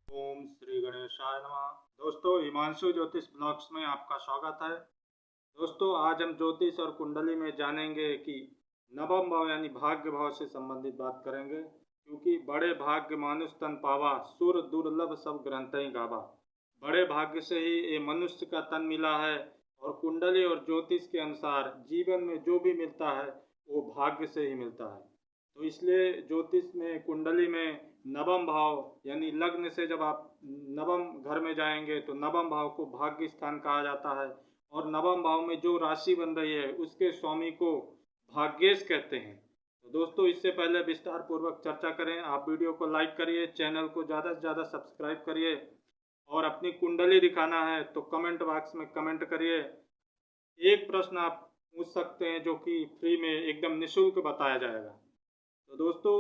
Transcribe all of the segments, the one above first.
ओम श्री गणेशाय नमः। दोस्तों, हिमांशु ज्योतिष ब्लॉग्स में आपका स्वागत है। दोस्तों, आज हम ज्योतिष और कुंडली में जानेंगे कि नवम भाव यानी भाग्य भाव से संबंधित बात करेंगे, क्योंकि बड़े भाग्य मानुष तन पावा, सुर दुर्लभ सब ग्रंथि गावा। बड़े भाग्य से ही ये मनुष्य का तन मिला है, और कुंडली और ज्योतिष के अनुसार जीवन में जो भी मिलता है वो भाग्य से ही मिलता है। तो इसलिए ज्योतिष में कुंडली में नवम भाव यानी लग्न से जब आप नवम घर में जाएंगे तो नवम भाव को भाग्य स्थान कहा जाता है, और नवम भाव में जो राशि बन रही है उसके स्वामी को भाग्येश कहते हैं। तो दोस्तों, इससे पहले विस्तार पूर्वक चर्चा करें, आप वीडियो को लाइक करिए, चैनल को ज़्यादा से ज़्यादा सब्सक्राइब करिए, और अपनी कुंडली दिखाना है तो कमेंट बॉक्स में कमेंट करिए। एक प्रश्न आप पूछ सकते हैं जो कि फ्री में एकदम निःशुल्क बताया जाएगा। तो दोस्तों,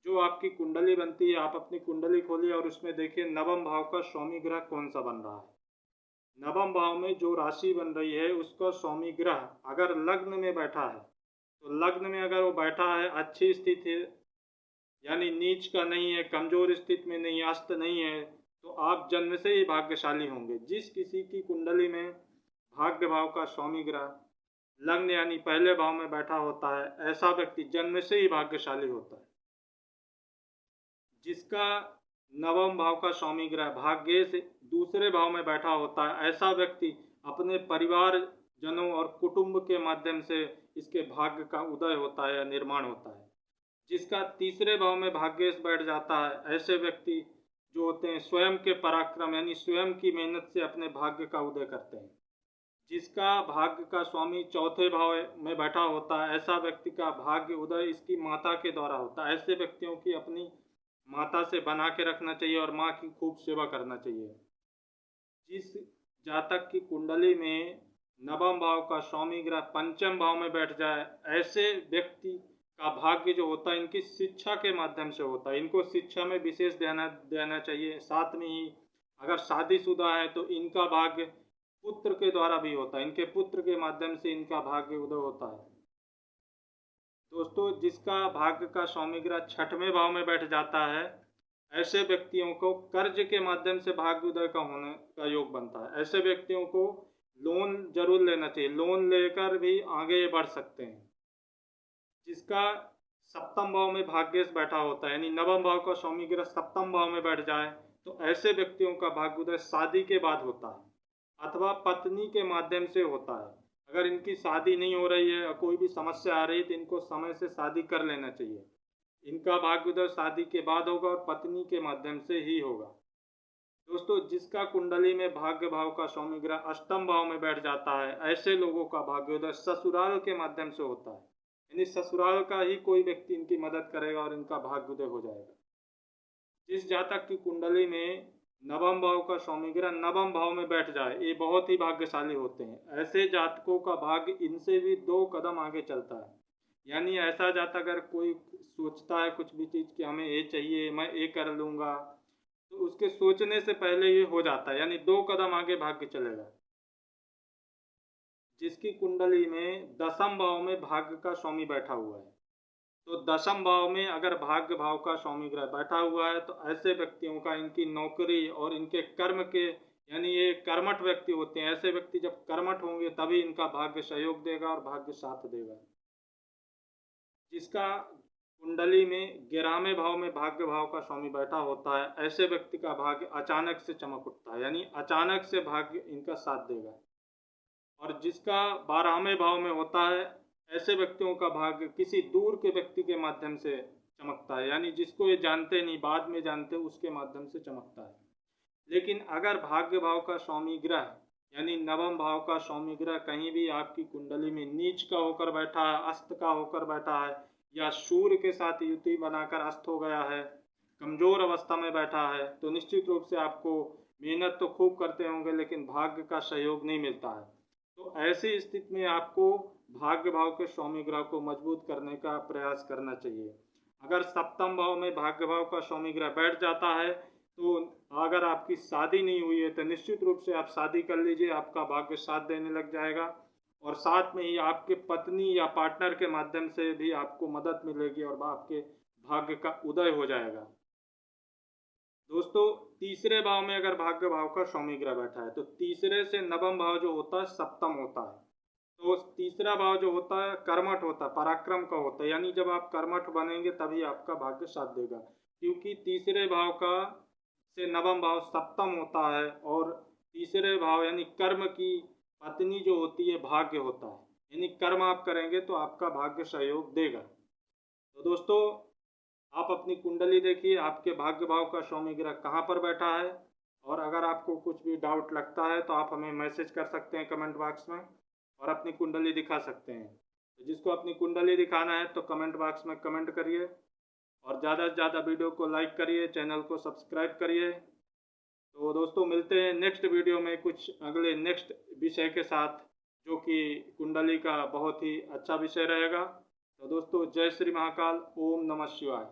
जो आपकी कुंडली बनती है, आप अपनी कुंडली खोलिए और उसमें देखिए नवम भाव का स्वामी ग्रह कौन सा बन रहा है। नवम भाव में जो राशि बन रही है उसका स्वामी ग्रह अगर लग्न में बैठा है, तो लग्न में अगर वो बैठा है, अच्छी स्थिति है, यानी नीच का नहीं है, कमजोर स्थिति में नहीं, अस्त नहीं है, तो आप जन्म से ही भाग्यशाली होंगे। जिस किसी की कुंडली में भाग्य भाव का स्वामी ग्रह लग्न यानी पहले भाव में बैठा होता है, ऐसा व्यक्ति जन्म से ही भाग्यशाली होता है। जिसका नवम भाव का स्वामी ग्रह भाग्य से दूसरे भाव में बैठा होता है, ऐसा व्यक्ति अपने परिवार जनों और कुटुंब के माध्यम से इसके भाग्य का उदय होता है या निर्माण होता है। जिसका तीसरे भाव में भाग्येश बैठ जाता है, ऐसे व्यक्ति जो होते हैं स्वयं के पराक्रम यानी स्वयं की मेहनत से अपने भाग्य का उदय करते हैं। जिसका भाग्य का स्वामी चौथे भाव में बैठा होता है, ऐसा व्यक्ति का भाग्य उदय इसकी माता के द्वारा होता है। ऐसे व्यक्तियों की अपनी माता से बना के रखना चाहिए और माँ की खूब सेवा करना चाहिए। जिस जातक की कुंडली में नवम भाव का स्वामी ग्रह पंचम भाव में बैठ जाए, ऐसे व्यक्ति का भाग्य जो होता है इनकी शिक्षा के माध्यम से होता है। इनको शिक्षा में विशेष ध्यान देना चाहिए। साथ में ही अगर शादीशुदा है तो इनका भाग्य पुत्र के द्वारा भी होता है, इनके पुत्र के माध्यम से इनका भाग्य उदय होता है। दोस्तों, जिसका भाग्य का स्वामी ग्रह छठवें भाव में बैठ जाता है, ऐसे व्यक्तियों को कर्ज के माध्यम से भाग्य उदय का होने का योग बनता है। ऐसे व्यक्तियों को लोन जरूर लेना चाहिए, लोन लेकर भी आगे बढ़ सकते हैं। जिसका सप्तम भाव में भाग्येश बैठा होता है, यानी नवम भाव का स्वामी ग्रह सप्तम भाव में बैठ जाए, तो ऐसे व्यक्तियों का भाग्य उदय शादी के बाद होता है अथवा पत्नी के माध्यम से होता है। अगर इनकी शादी नहीं हो रही है या कोई भी समस्या आ रही है तो इनको समय से शादी कर लेना चाहिए। इनका भाग्य उदय शादी के बाद होगा और पत्नी के माध्यम से ही होगा। दोस्तों, जिसका कुंडली में भाग्य भाव का स्वामी ग्रह अष्टम भाव में बैठ जाता है, ऐसे लोगों का भाग्योदय ससुराल के माध्यम से होता है, यानी ससुराल का ही कोई व्यक्ति इनकी मदद करेगा और इनका भाग्योदय हो जाएगा। जिस जातक की कुंडली में नवम भाव का स्वामी ग्रह नवम भाव में बैठ जाए, ये बहुत ही भाग्यशाली होते हैं। ऐसे जातकों का भाग्य इनसे भी 2 कदम आगे चलता है। यानी ऐसा जातक अगर कोई सोचता है कुछ भी चीज़ कि हमें ये चाहिए, मैं ये कर लूँगा, तो उसके सोचने से पहले ये हो जाता है, यानी 2 कदम आगे भाग्य चलेगा। जिसकी कुंडली में दसम भाव में भाग्य का स्वामी बैठा हुआ है, तो दसम भाव में अगर भाग्य भाव का स्वामी ग्रह बैठा हुआ है, तो ऐसे व्यक्तियों का इनकी नौकरी और इनके कर्म के, यानी ये कर्मठ व्यक्ति होते हैं, ऐसे व्यक्ति जब कर्मठ होंगे तभी इनका भाग्य सहयोग देगा और भाग्य साथ देगा। जिसका कुंडली में 11वें भाव में भाग्य भाव का स्वामी बैठा होता है, ऐसे व्यक्ति का भाग्य अचानक से चमक उठता है, यानी अचानक से भाग्य इनका साथ देगा। और जिसका 12वें भाव में होता है, ऐसे व्यक्तियों का भाग्य किसी दूर के व्यक्ति के माध्यम से चमकता है, यानी जिसको ये जानते नहीं, बाद में जानते, उसके माध्यम से चमकता है। लेकिन अगर भाग्य भाव का स्वामी ग्रह यानी नवम भाव का स्वामी ग्रह कहीं भी आपकी कुंडली में नीच का होकर बैठा है, अस्त का होकर बैठा है, या सूर्य के साथ युति बनाकर अस्त हो गया है, कमजोर अवस्था में बैठा है, तो निश्चित रूप से आपको मेहनत तो खूब करते होंगे लेकिन भाग्य का सहयोग नहीं मिलता है। तो ऐसी स्थिति में आपको भाग्य भाव के स्वामी ग्रह को मजबूत करने का प्रयास करना चाहिए। अगर सप्तम भाव में भाग्य भाव का स्वामी ग्रह बैठ जाता है, तो अगर आपकी शादी नहीं हुई है तो निश्चित रूप से आप शादी कर लीजिए, आपका भाग्य साथ देने लग जाएगा, और साथ में ही आपके पत्नी या पार्टनर के माध्यम से भी आपको मदद मिलेगी और आपके भाग्य का उदय हो जाएगा। दोस्तों तीसरे भाव में अगर भाग्य भाव का स्वामी ग्रह बैठा है तो तीसरे से नवम भाव जो होता है सप्तम होता है। तो तीसरा भाव जो होता है कर्मठ होता है, पराक्रम का होता है, यानी जब आप कर्मठ बनेंगे तभी आपका भाग्य साथ देगा, क्योंकि तीसरे भाव का से नवम भाव सप्तम होता है और तीसरे भाव यानी कर्म की पत्नी जो होती है भाग्य होता है, यानी कर्म आप करेंगे तो आपका भाग्य सहयोग देगा। तो दोस्तों आप अपनी कुंडली देखिए, आपके भाग्य भाव का स्वामी ग्रह कहाँ पर बैठा है, और अगर आपको कुछ भी डाउट लगता है तो आप हमें मैसेज कर सकते हैं कमेंट बॉक्स में और अपनी कुंडली दिखा सकते हैं। तो जिसको अपनी कुंडली दिखाना है तो कमेंट बॉक्स में कमेंट करिए और ज़्यादा से ज़्यादा वीडियो को लाइक करिए, चैनल को सब्सक्राइब करिए। तो दोस्तों मिलते हैं नेक्स्ट वीडियो में कुछ अगले नेक्स्ट विषय के साथ, जो कि कुंडली का बहुत ही अच्छा विषय रहेगा। तो दोस्तों जय श्री महाकाल, ओम नमः शिवाय।